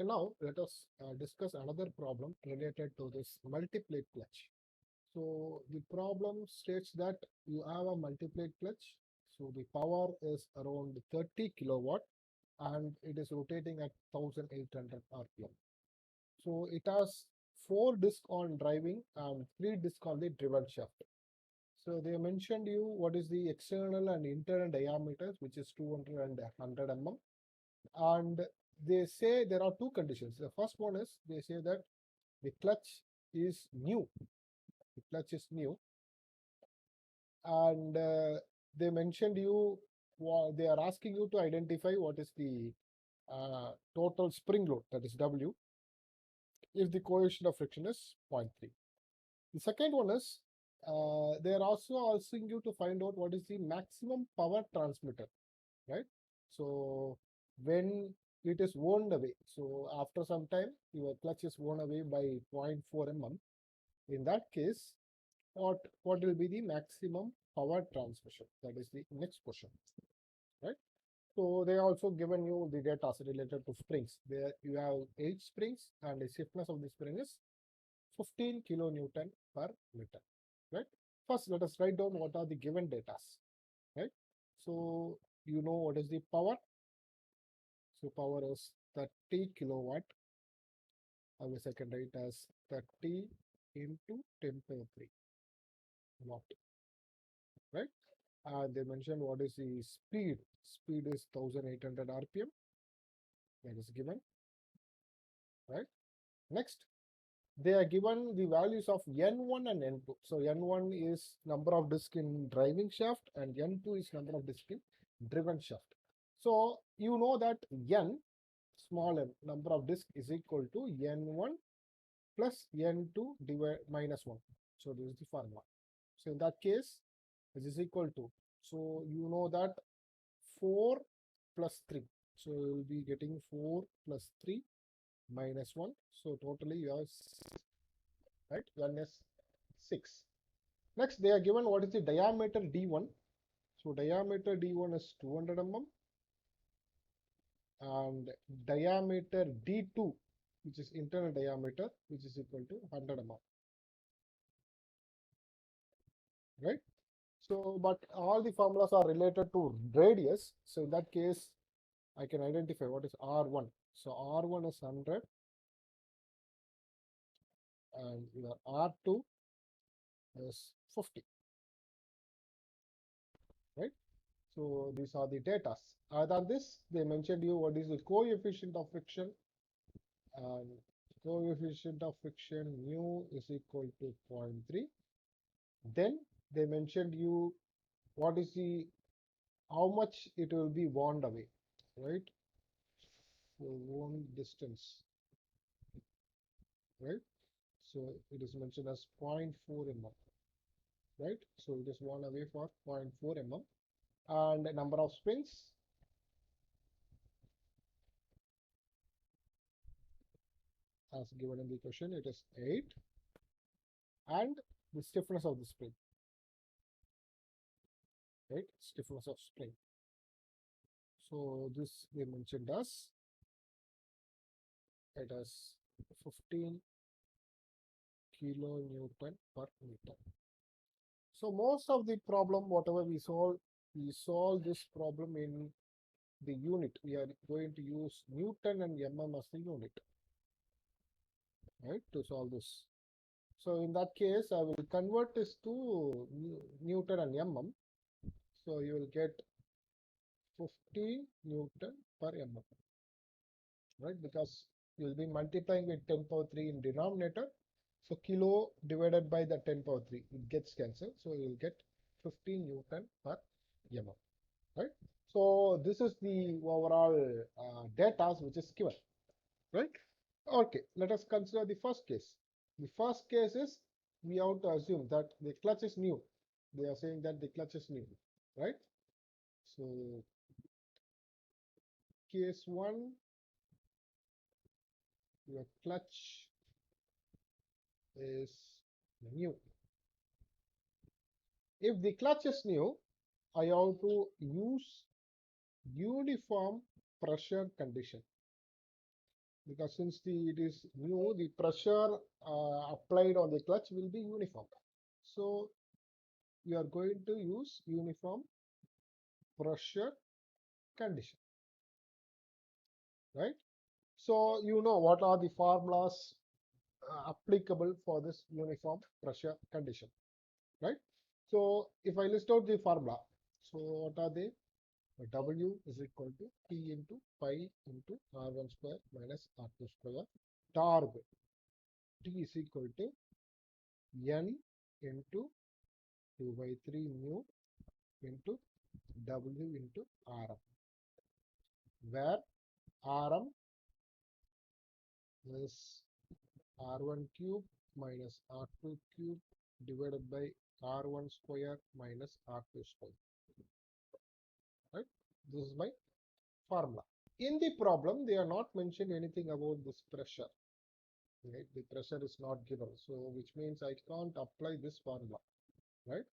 Okay, now let us discuss another problem related to this multiplate clutch. So the problem states that you have a multiplate clutch. So the power is around 30 kilowatt and it is rotating at 1800 RPM. So it has 4 discs on driving and 3 discs on the driven shaft. So they mentioned you what is the external and internal diameters, which is 200 and 100 mm. And they say there are two conditions. The first one is they say that the clutch is new. The clutch is new, and they mentioned you. They are asking you to identify what is the total spring load, that is W, if the coefficient of friction is 0.3. The second one is they are also asking you to find out what is the maximum power transmitter, right? So when it is worn away, so after some time your clutch is worn away by 0.4 mm. In that case, what will be the maximum power transmission? That is the next question, right? So they also given you the data related to springs. There you have 8 springs and the stiffness of the spring is 15 kilonewton per meter, right? First, let us write down what are the given data, right? So you know what is the power. So power is 30 kilowatt. And the second rate as 30 into 10 power 3 watt, right? And they mentioned what is the speed. Speed is 1800 RPM. That is given, right? Next, they are given the values of N1 and N2. So N1 is number of disc in driving shaft and N2 is number of disc in driven shaft. So you know that N, small n, number of disc is equal to N1 plus N2 minus 1. So this is the formula. So in that case, this is equal to, so you know that 4 plus 3. So you will be getting 4 plus 3 minus 1. So totally you have, right? 1 is 6. Next, they are given what is the diameter D1. So diameter D1 is 200 mm and diameter D2, which is internal diameter, which is equal to 100 mm, right? So, but all the formulas are related to radius. So in that case, I can identify what is R1. So R1 is 100 and your R2 is 50, right? So these are the data. Other than this, they mentioned you what is the coefficient of friction, and coefficient of friction mu is equal to 0.3. Then they mentioned you what is the how much it will be worn away, right? So worn distance, right? So it is mentioned as 0.4 mm, right? So it is worn away for 0.4 mm. And number of springs as given in the question, it is 8. And the stiffness of the spring, right? Stiffness of spring. So this we mentioned as it is 15 kilonewton per meter. So most of the problem, whatever we solve this problem in the unit. We are going to use Newton and mm as the unit, right, to solve this. So in that case, I will convert this to Newton and mm. So you will get 50 Newton per mm, right? Because you will be multiplying with 10 power 3 in denominator. So kilo divided by the 10 power 3, it gets cancelled. So you will get 15 Newton per mm, right? So this is the overall data which is given, right? Okay, let us consider the first case. The first case is we have to assume that the clutch is new. They are saying that the clutch is new, right? So case 1, your clutch is new. If the clutch is new, I have to use uniform pressure condition. because since it is new, the pressure applied on the clutch will be uniform. So we are going to use uniform pressure condition, right? So you know what are the formulas applicable for this uniform pressure condition, right? So if I list out the formula, so what are they? W is equal to P into pi into R1 square minus R2 square. Torque T is equal to N into 2 by 3 mu into W into Rm, where Rm is R1 cube minus R2 cube divided by R1 square minus R2 square, right? This is my formula. In the problem, they are not mentioned anything about this pressure, right? The pressure is not given, so which means I can't apply this formula, right?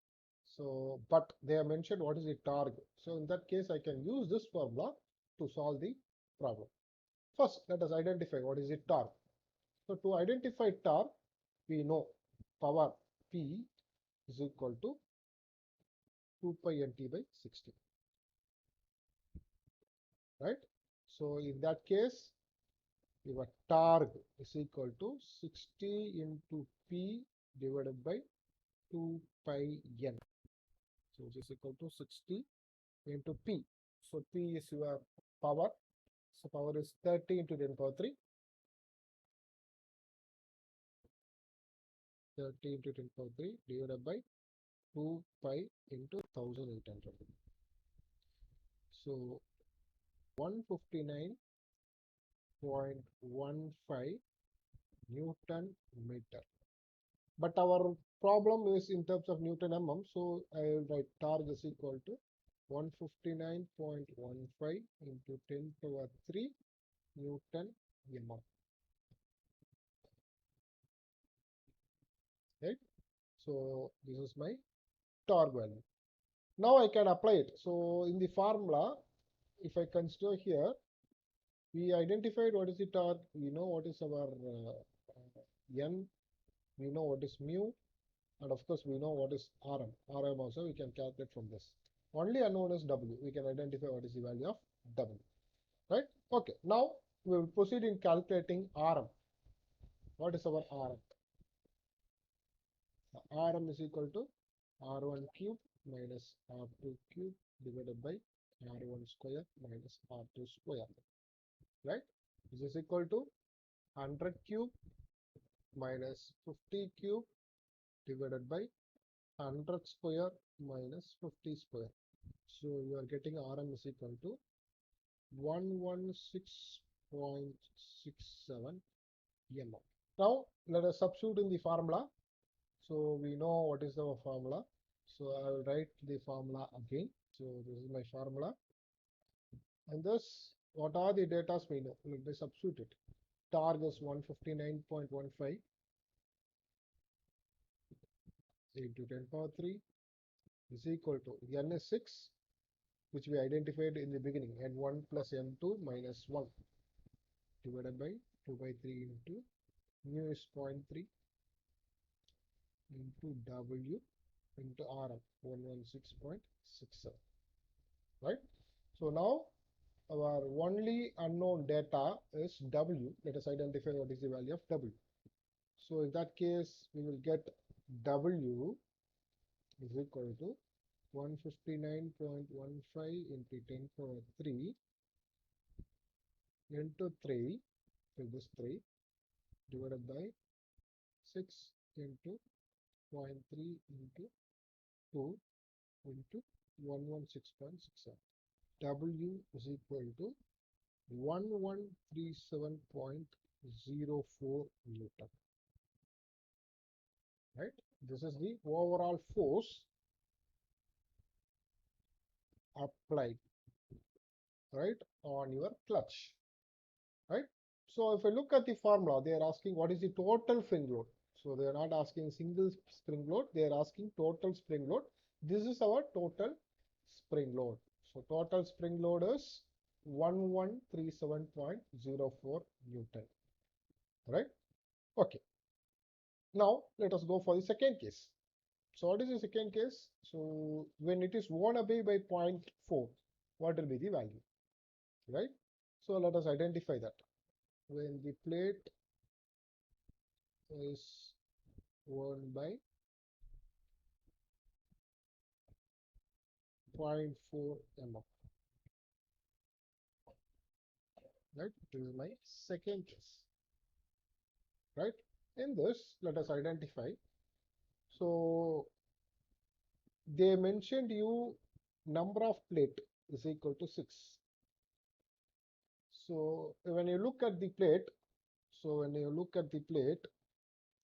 So, but they have mentioned what is the torque. So in that case, I can use this formula to solve the problem. First, let us identify what is the torque. So to identify torque, we know power P is equal to 2 pi nt by 60, right? So in that case, your torque is equal to 60 into P divided by 2 pi n. So which is equal to 60 into P. So P is your power. So power is 30 into 10 power 3. 30 into 10 power 3 divided by 2 pi into 1800. So 159.15 Newton meter. But our problem is in terms of Newton mm. So I will write torque is equal to 159.15 into 10 power 3 Newton mm. Right? So this is my torque value. Now I can apply it. So in the formula, if I consider here, we identified what is the torque, we know what is our n, we know what is mu, and of course we know what is Rm. Rm also we can calculate from this. Only unknown is W. We can identify what is the value of W. Right? Okay. Now we will proceed in calculating Rm. What is our Rm? Rm is equal to R1 cube minus R2 cube divided by R1 square minus R2 square. Right? This is equal to 100 cube minus 50 cube divided by 100 square minus 50 square. So you are getting Rm is equal to 116.67 mm. Now let us substitute in the formula. So we know what is our formula. So I will write the formula again. So this is my formula. And thus, what are the data we know? Let me substitute it. Torque is 159.15 into 10 power 3 is equal to n is 6, which we identified in the beginning, n1 plus n2 minus 1 divided by 2 by 3 into mu is 0.3 into W into Rm 116.67, right? So now our only unknown data is W. Let us identify what is the value of W. So in that case, we will get W is equal to 159.15 into 10 power 3 into 3, so this 3 divided by 6 into 0.3 into 2 into 116.67. W is equal to 1137.04 Newton. Right? This is the overall force applied, right, on your clutch. Right? So if I look at the formula, they are asking what is the total spring load. So they are not asking single spring load, they are asking total spring load. This is our total spring load. So total spring load is 1137.04 Newton, right? Okay. Now let us go for the second case. So what is the second case? So when it is worn away by 0.4, what will be the value, right? So let us identify that. When the plate is worn by 0.4 mm, right? This is my second case, right? In this, let us identify. So they mentioned you number of plate is equal to 6. So when you look at the plate,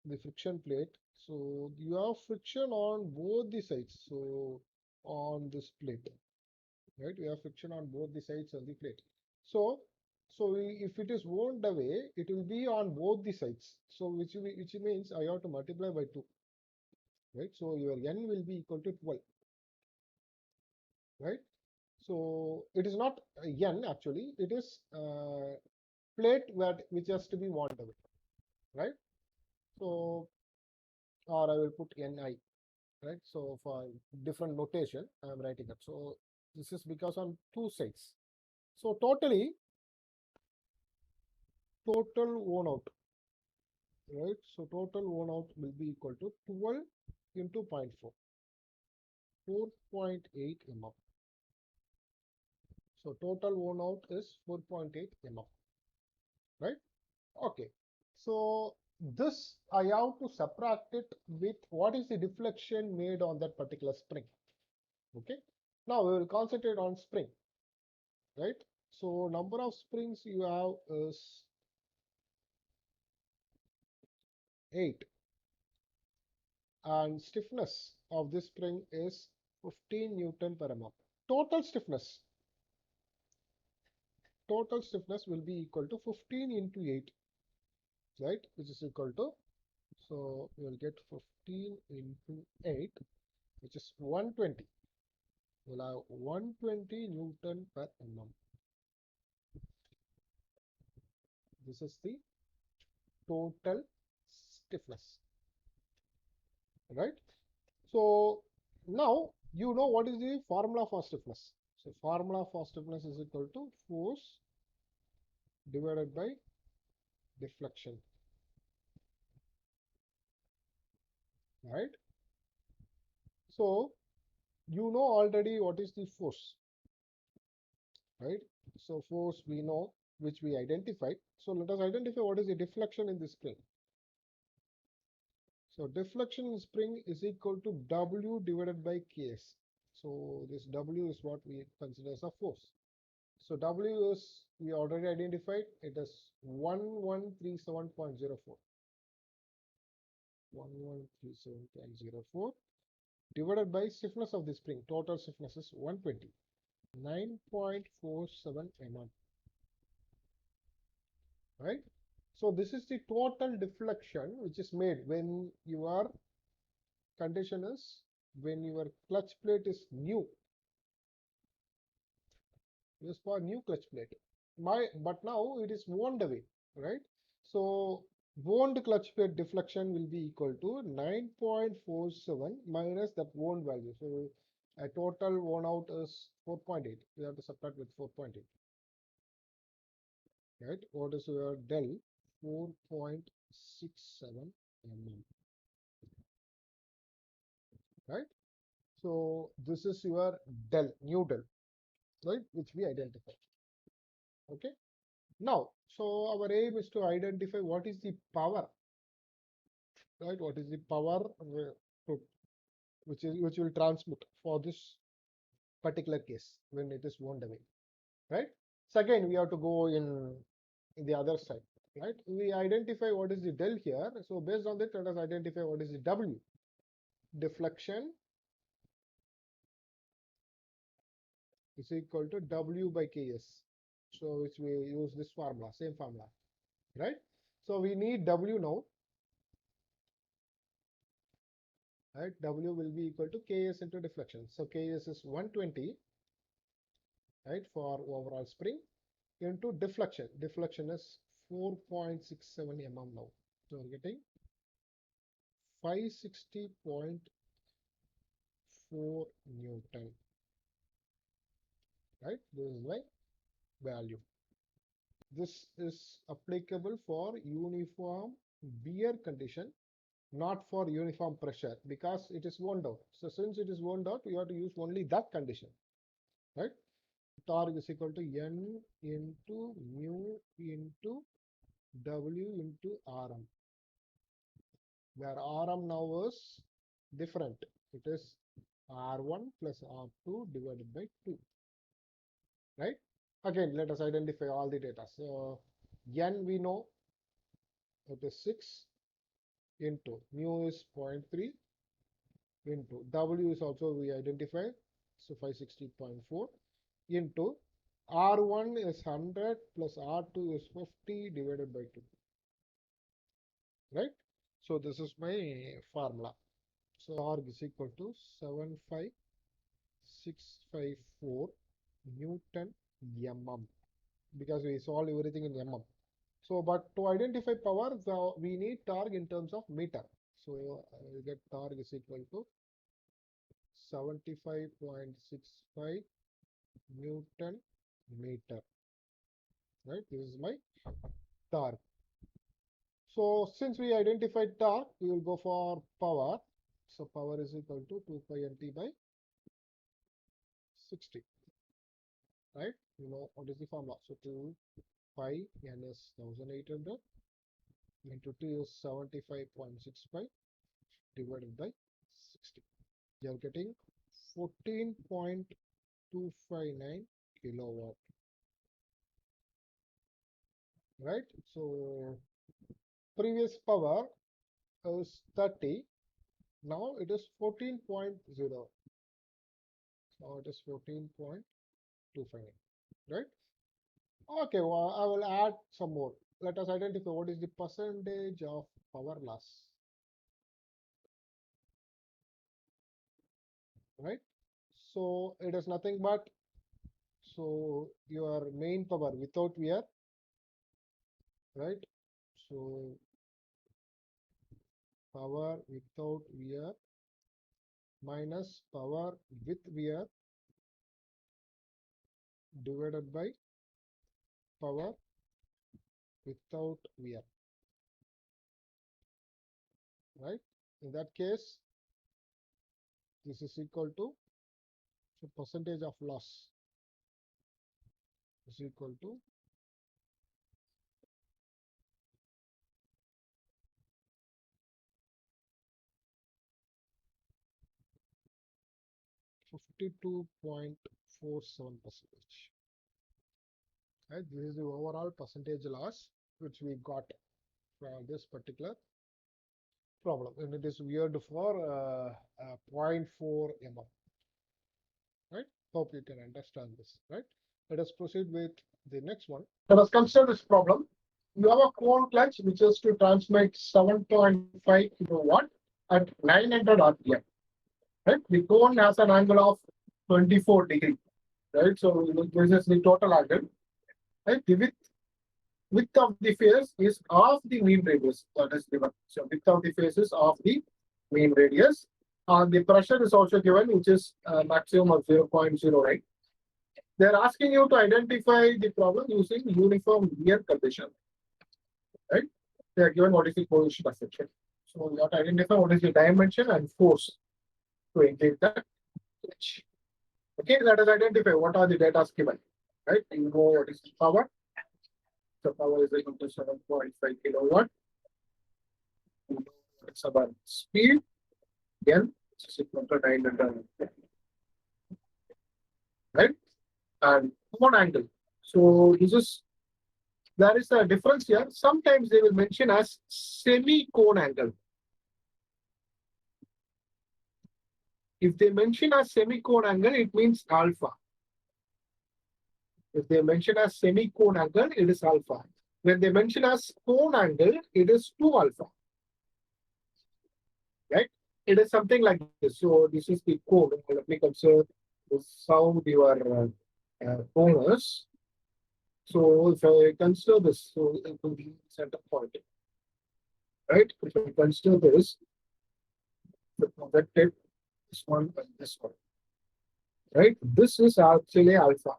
the friction plate, so you have friction on both the sides. So on this plate, right, we have friction on both the sides of the plate. So if it is wound away, it will be on both the sides. So which means I have to multiply by 2, right? So your n will be equal to 12, right? So it is not n actually, it is plate which has to be wound away, right? So or I will put ni, right? So for different notation, I am writing it. So this is because on two sides. So total worn out, right? So total worn out will be equal to 12 into 0.4, 4.8 mm. So total worn out is 4.8 mm, right? Okay. So this I have to subtract it with what is the deflection made on that particular spring. Okay. Now we will concentrate on spring, right? So number of springs you have is 8, and stiffness of this spring is 15 Newton per mm. Total stiffness will be equal to 15 into 8, right? Which is equal to, so we will get 15 into 8, which is 120. We'll have 120 Newton per mm. This is the total stiffness, right? So now you know what is the formula for stiffness. So formula for stiffness is equal to force divided by deflection, right? So you know already what is the force, right? So force we know, which we identified. So let us identify what is the deflection in the spring. So deflection in spring is equal to W divided by Ks. So this W is what we consider as a force. So W is, we already identified, it is 1137.04. 1137.04 divided by stiffness of the spring. Total stiffness is 120. 9.47 mm, right? So this is the total deflection which is made when your condition is, when your clutch plate is new. This for new clutch plate. But now it is wound away, right? So wound clutch plate deflection will be equal to 9.47 minus that wound value. So a total worn out is 4.8. We have to subtract with 4.8. Right? What is your del? 4.67 mm. Right? So this is your del, new del, right? Which we identify. Okay. Now, so our aim is to identify what is the power, right? What is the power which will transmit for this particular case when it is wound away, right? So again, we have to go in the other side, right? We identify what is the del here. So based on that, let us identify what is the W. Deflection is equal to W by Ks. So which we use this formula, same formula, right? So we need W now, right? W will be equal to Ks into deflection. So Ks is 120 right, for overall spring into deflection. Deflection is 4.67 mm now. So we're getting 560.4 Newton, right? This is my value. This is applicable for uniform wear condition, not for uniform pressure, because it is worn out. So since it is worn out, you have to use only that condition, right? Torque is equal to N into mu into W into Rm, where Rm now is different. It is R1 plus R2 divided by 2, right? Again, let us identify all the data. So N we know it is 6 into mu is 0.3 into W is also we identified, so 560.4 into R1 is 100 plus R2 is 50 divided by 2, right? So this is my formula. So R is equal to 75654 Newton mm, because we solve everything in mm. So, but to identify power, we need torque in terms of meter. So we get torque is equal to 75.65 Newton meter, right? This is my torque. So since we identified torque, we will go for power. So power is equal to 2 pi nt by 60, right? You know what is the formula? So 2 pi n is 1800 into T is 75.65 divided by 60. You are getting 14.259 kilowatt, right? So previous power is 30, now it is 14.0. Now it is 14.259, right? Okay, well, I will add some more. Let us identify what is the percentage of power loss, right? So it is nothing but, so your main power without wear, right? So power without wear minus power with wear divided by power without wear, right? In that case, this is equal to, so percentage of loss is equal to 52.47%. Right? This is the overall percentage loss which we got from this particular problem, and it is weird for 0.4 mm. Right? Hope you can understand this. Right? Let us proceed with the next one. Let us consider this problem. You have a cone clutch which is to transmit 7.5 kilowatt at 900 RPM. Right? The cone has an angle of 24 degrees. Right? So this is the total angle. Right? The width of the face is of the mean radius that is given. So width of the face is of the mean radius. And the pressure is also given, which is a maximum of 0.08. They're asking you to identify the problem using uniform wear condition. Right? They are given what is the coefficient of friction. So you have to identify what is the dimension and force to engage that clutch. Okay, let us identify what are the data given. Right? You know what is the power. The power is equal to 7.5 kilowatt. It's about speed, N, which is equal to 900, right? And cone angle. So this is, there is a difference here. Sometimes they will mention as semi-cone angle. If they mention as semi-cone angle, it means alpha. If they mention as semi-cone angle, it is alpha. When they mention as cone angle, it is 2 alpha. Right? It is something like this. So this is the cone. Let me consider this how your conus. So if I consider this, so it will be center point, right? If I consider this, the projected this one and this one, right? This is actually alpha,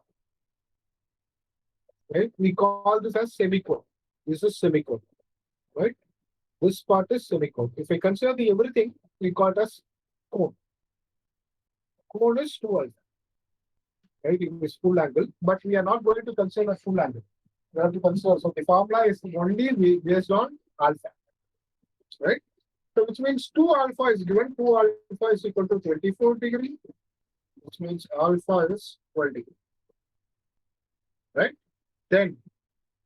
right? We call this as semicone. This is semicone, right? This part is semicone. If I consider the everything, we call it as cone. Cone is 2 alpha, right? It is full angle, but we are not going to consider a full angle. We have to consider, so the formula is only based on alpha, right? So which means 2 alpha is given, 2 alpha is equal to 24 degree, which means alpha is 12 degree, right? Then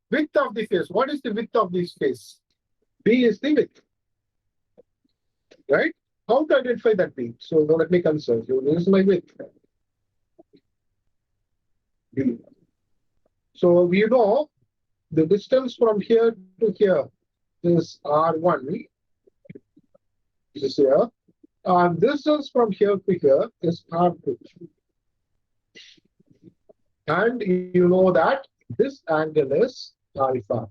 width of the face, what is the width of this face? B is the width, right? How to identify that B? So now let me consider, so this is my width. B. So we know the distance from here to here is R1, is here. And distance from here to here is R2. And you know that this angle is alpha.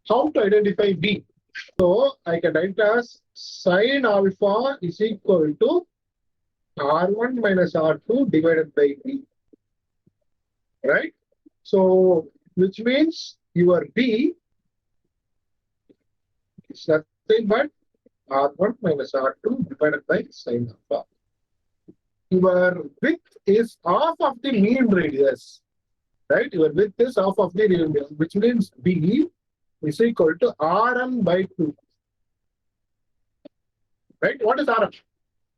How to identify B? So I can write as sine alpha is equal to R1 minus R2 divided by B. Right? So which means your B is nothing but R1 minus R2 divided by sine alpha. Your width is half of the mean radius, right? Your width is half of the radius, which means B is equal to Rm by 2. Right? What is Rm?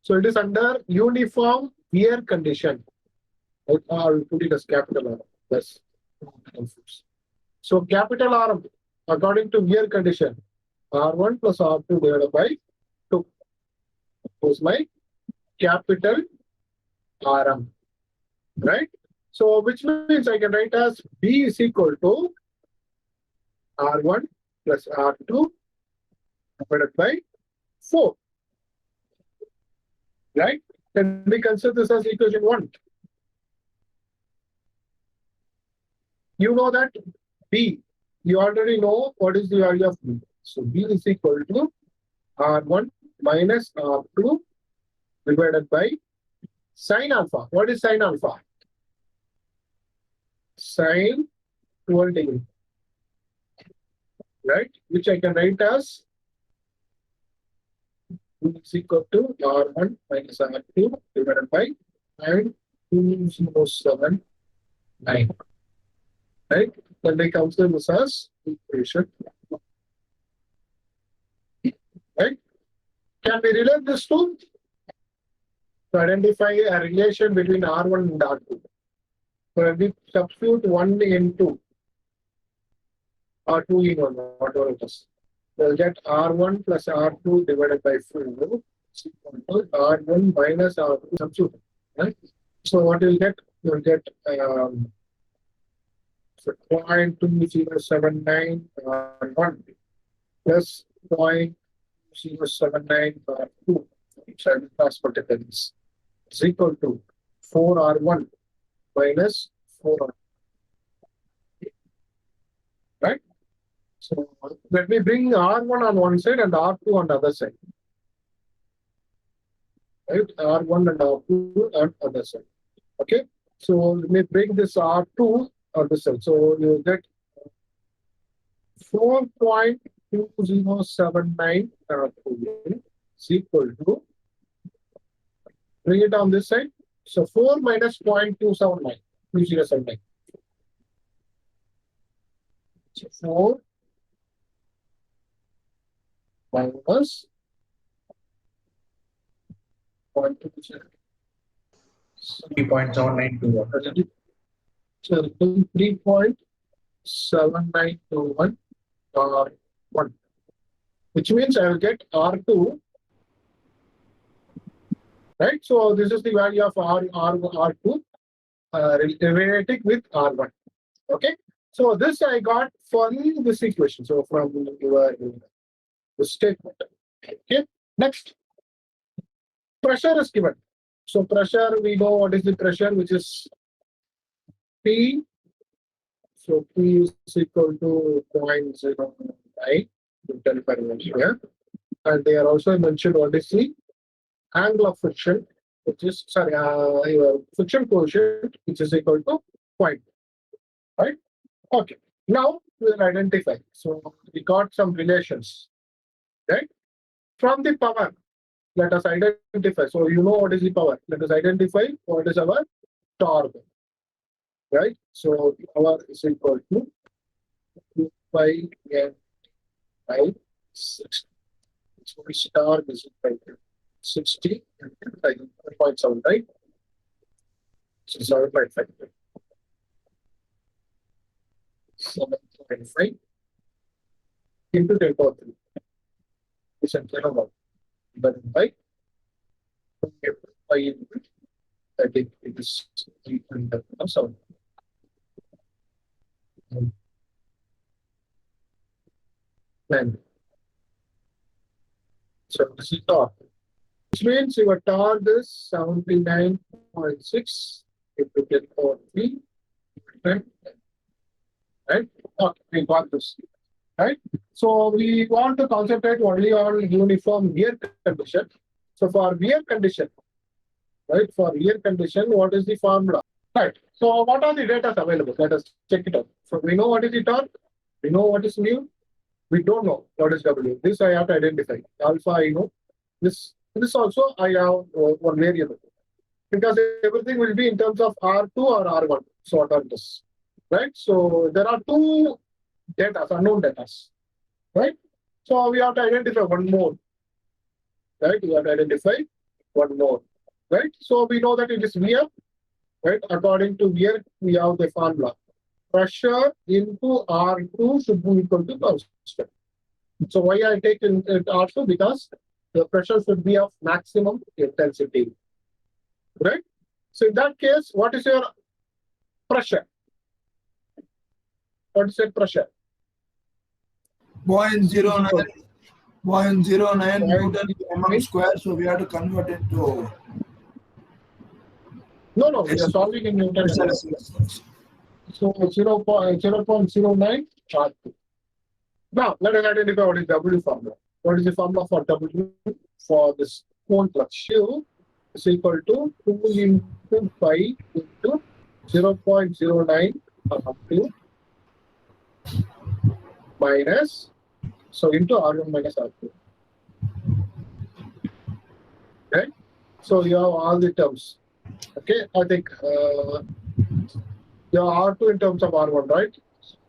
So it is under uniform wear condition. I'll put it as capital R. Yes. So capital R, according to wear condition, R1 plus R2 divided by 2 was my capital Rm, right? So which means I can write as B is equal to R1 plus R2 divided by 4, right? Then we consider this as equation 1. You know that B, you already know what is the value of B. So B is equal to R1 minus R2 divided by sine alpha. What is sine alpha? Sine 12 degree, right? Which I can write as B is equal to R1 minus R2 divided by 92079. Right? Then we consider this as equation. Right? Can we relate this to identify a relation between R1 and R2? So we substitute 1 into R2 in 1, whatever it is. We'll get R1 plus R2 divided by 4 is equal to R1 minus R2 substitute. Right? So what you'll get? You'll get 0.2079 R1 plus 0.079 R2, which I will cross multiply this, is equal to 4R1 minus 4R2. Right? So let me bring R1 on one side and R2 on the other side. Right? R1 and R2 on the other side. Okay. So let me bring this R2 on this side. So you get 4.2079 is equal to, bring it on this side. So 4 minus 0.279, 2079. So 4 minus 3.7921. So 3.7921 R1, which means I will get R2, right? So this is the value of R2 related with R1. Okay. So this I got from this equation. So from your statement. Okay. Next, pressure is given. So pressure, we know what is the pressure, which is P, so P is equal to 0.09 Newton per meter. And they are also mentioned what is the angle of friction, which is, sorry, your friction coefficient, which is equal to point, right? Okay, now we'll identify. So we got some relations, right? From the power, let us identify. So you know what is the power. Let us identify what is our torque, right? So power is equal to 2 pi n by 60. So its torque is equal to 60 by 0.7, right? So 7.5. 7.5 into 10 power 3 is a kilowatt. But by 5 into I think it is 3.7. Then, so this is torque, which means your torque is 79.6 into 10 power 3, right? Okay, we got this, right? So we want to concentrate only on uniform wear condition. So for wear condition, right? For wear condition, what is the formula? Right. So what are the data available? Let us check it out. So we know what is the torque. We know what is mu. We don't know what is W. This I have to identify. Alpha I know. This also I have one variable, because everything will be in terms of R2 or R1 sort of this, right? So there are two data, unknown data, right? So we have to identify one more, right? We have to identify one more, right? So we know that it is VR, right? According to VR, we have the formula. Pressure into R2 should be equal to constant. So why I take in R2? Because the pressure should be of maximum intensity, right? So in that case, what is your pressure? What is your pressure? 0.09 Newton per mm square. So we have to convert it to. No, we are solving in Newton. Yes. So 0.09 R2. Now let us identify what is W formula. What is the formula for W for this cone flux? Q is equal to 2 into pi into 0.09 R2 minus, so into R1 minus R2. Okay, so you have all the terms. Okay, I think you have R2 in terms of R1, right?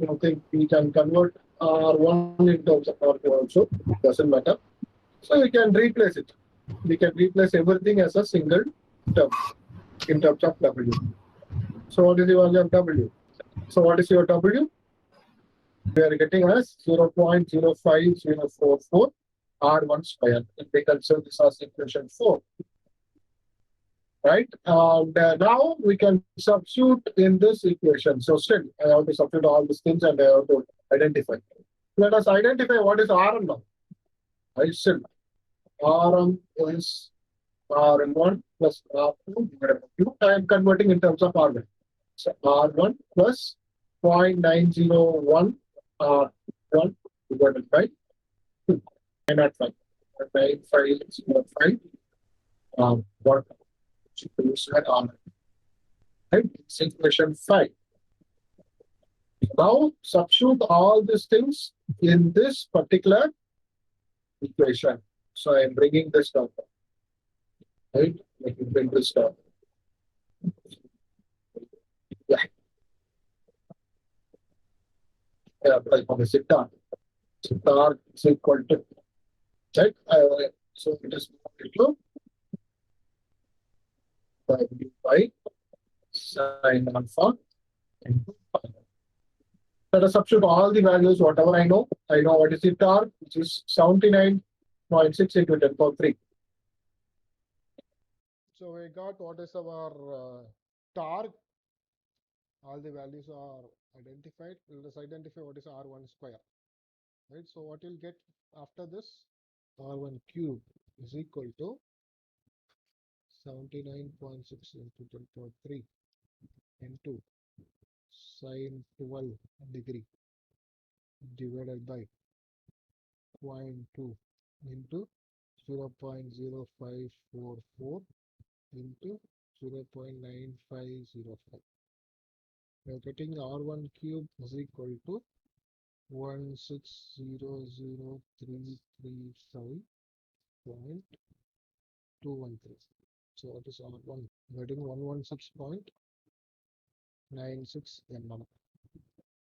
I think we can convert R1 in terms of R2 also, doesn't matter. So we can replace it. We can replace everything as a single term in terms of W. So what is the value of W? So what is your W? We are getting as 0.05044 R1 square. If we consider this as equation 4. Right? And now we can substitute in this equation. So still, I have to substitute all these things and I have to identify. Let us identify what is Rm now. I still, Rm is R1 plus R2 divided by Q. I am converting in terms of R1. So R1 plus 0.901 R1 divided by 2. 905. 9505. What? Right? It's equation 5. Now substitute all these things in this particular equation. So I'm bringing this down. Right? Let me bring this down. Yeah. Like on the sitar. Sitar is equal to, right? So it is equal to W by sin alpha into pi. Let us substitute all the values, whatever I know. I know what is the torque, which is 79.6 into 10 power 3. So we got what is our torque. All the values are identified. Let us identify what is R1 square. Right. So what you'll get after this, R1 cube is equal to 79.6 into 10 power 3 into sine 12 degree divided by 0.2 into 0.0544 into 0.9505. We are getting R1 cube is equal to 1600335.213. So what is R1? Getting 116.96 mm.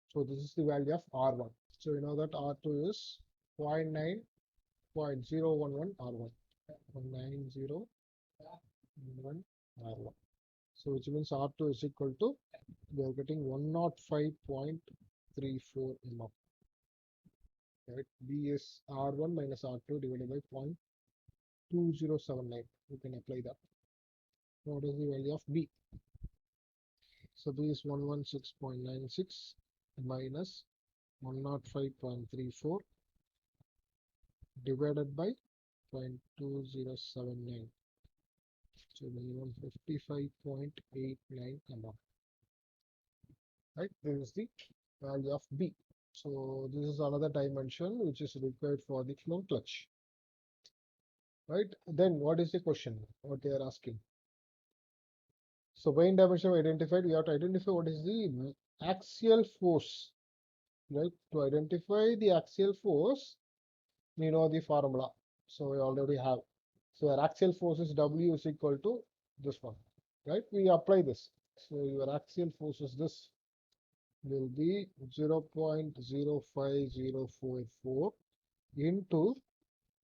So this is the value of R1. So you know that R2 is 0.9.011 R1. 0.901 R1. So which means R2 is equal to, we are getting 105.34 mm. Right? B is R1 minus R2 divided by 0.2079. You can apply that. What is the value of B? So B is 116.96 minus 105.34 divided by 0.2079. So minimum 55.89 mm. Right? This is the value of B. So this is another dimension which is required for the flow clutch. Right? Then what is the question? What they are asking? So when dimension identified, we have to identify what is the axial force. Right? To identify the axial force, we know the formula. So we already have. So our axial force is W is equal to this one. Right? We apply this. So your axial force is this. Will be 0.05044 into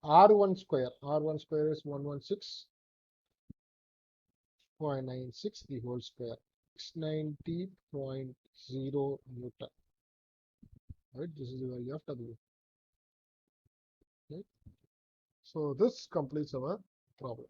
R1 square. R1 square is 116.96 the whole square. 690.0 Newton. Right, this is the value of W. Right. So this completes our problem.